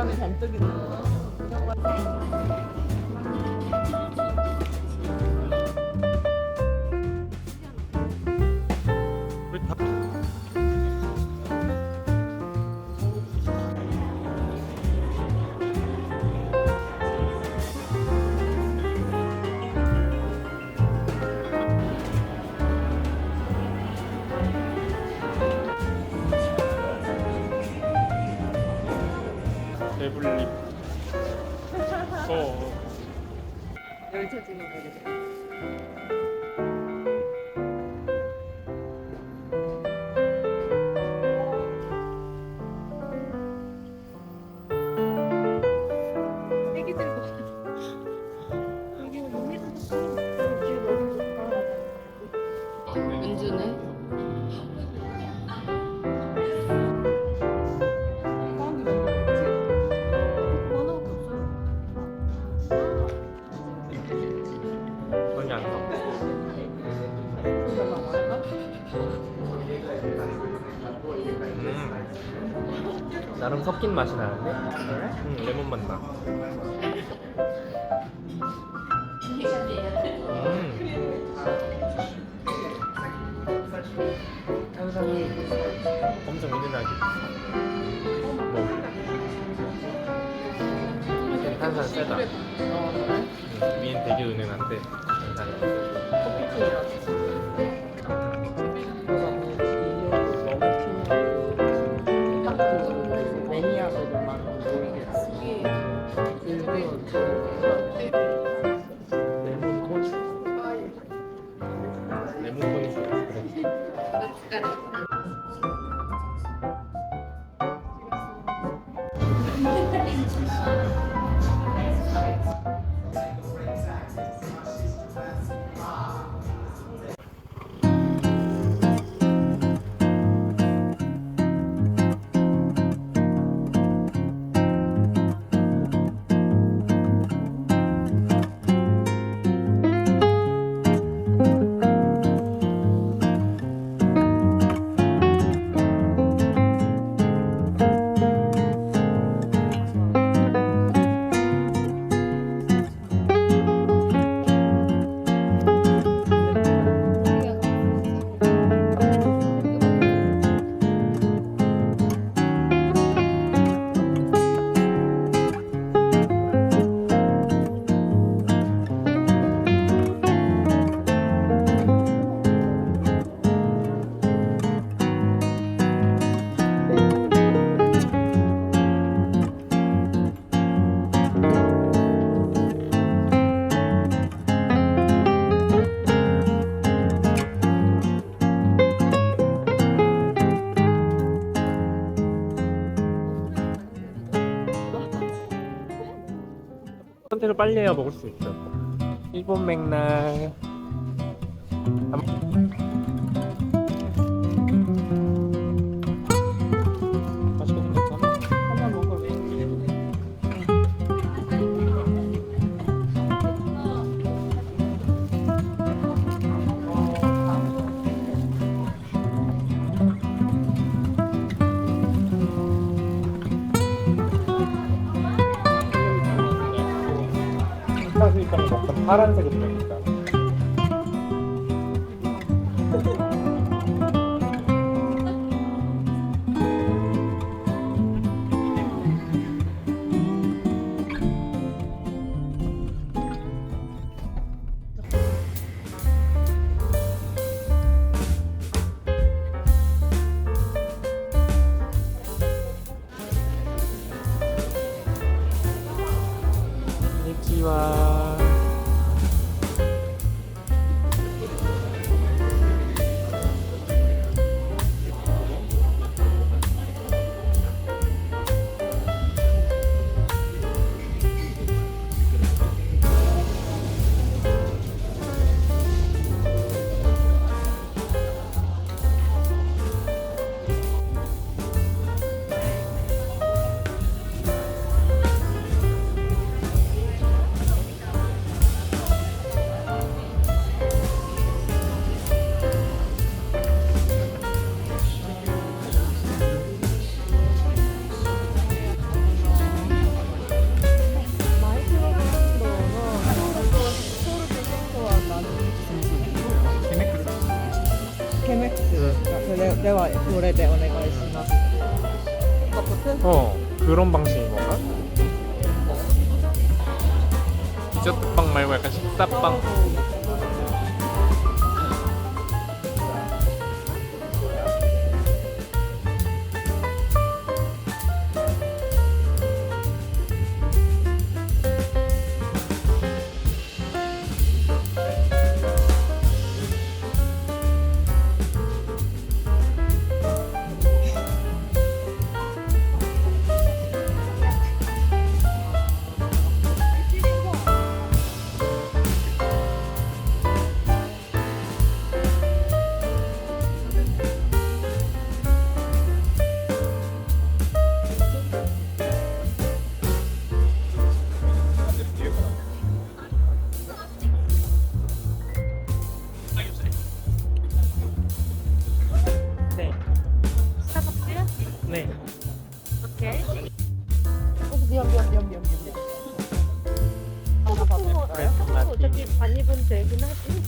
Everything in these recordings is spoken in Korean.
배경이 잔뜩 있는 거. 배불리. 열차 찍어야 돼. 애기들 봐. 여기 은주는? 전혀 안 나. 나름 섞인 맛이 나는데? 레몬 맛 나. 탄산이 엄청 은은하게. 탄산 세다. 위엔 되게 은은한데 탄산이. 레몬 토니스. 그래. 선택을 빨리 해야 먹을 수 있죠. 일본 맥락. 맛있게 생겼어. 하나 먹어. 사실 먹던 파란색으로 됩니다. konnichiwa. 케맥스. 내가 노래 내 오네가이시마스. 버튼? 그런 방식인 건가? 디저트빵 말고 약간 식사빵. 네. 스타벅스야? 네. 오케이. 미안. 어차피 안 입은 되긴 하지.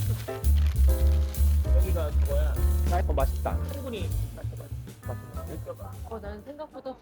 여기가 뭐야? 사이버 맛있다. 충분히 맛있다. 난 생각보다.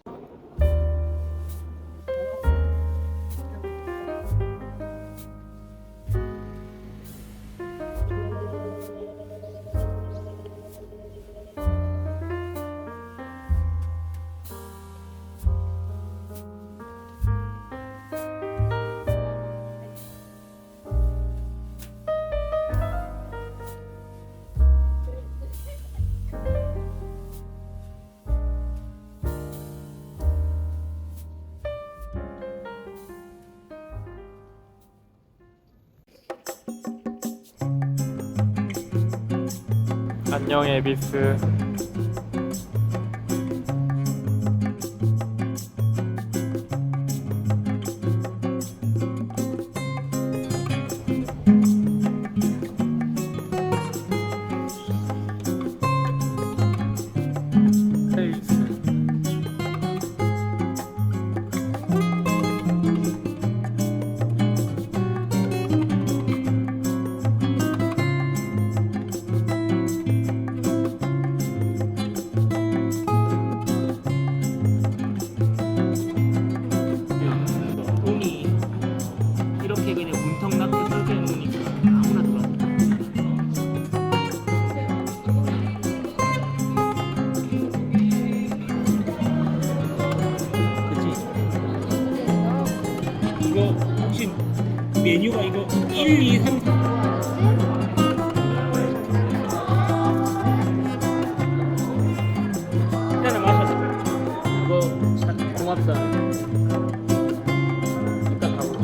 안녕 에비스. 헬스. 돈이 이렇게 그냥 문턱났게 설계 놓으니까 아무나 들어와. 그치? 이거 혹시 메뉴가 이거 1, 2, 3, 4 하나 마셔. 이거 고맙다. 일단 가보자.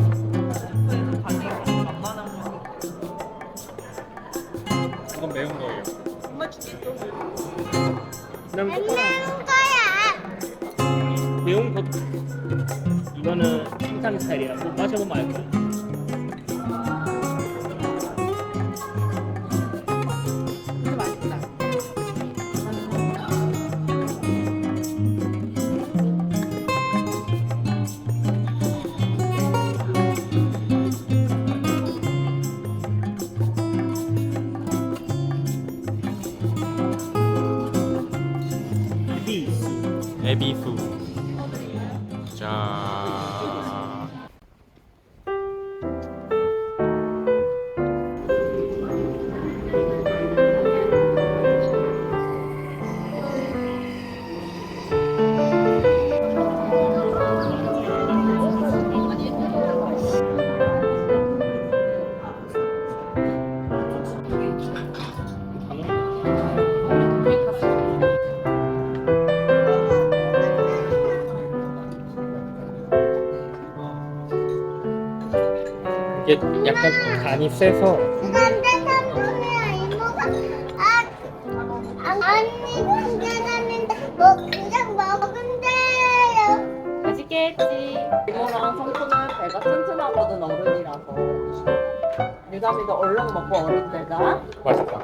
이건 매운 거예요. 난 매운 것 이거는 신상 스타일이야. 뭐 마셔보면 알 거야. 진짜 맛있다. 에비수. 자. 이게 약간 간이 세서 근데 삼촌이랑 이모가 언니 괜찮았는데 뭐 그냥 먹은대요. 맛있겠지. 이모랑 성수는 배가 튼튼하거든, 어른이라서. 유담이도 얼른 먹고 어른 되자. 맛있다.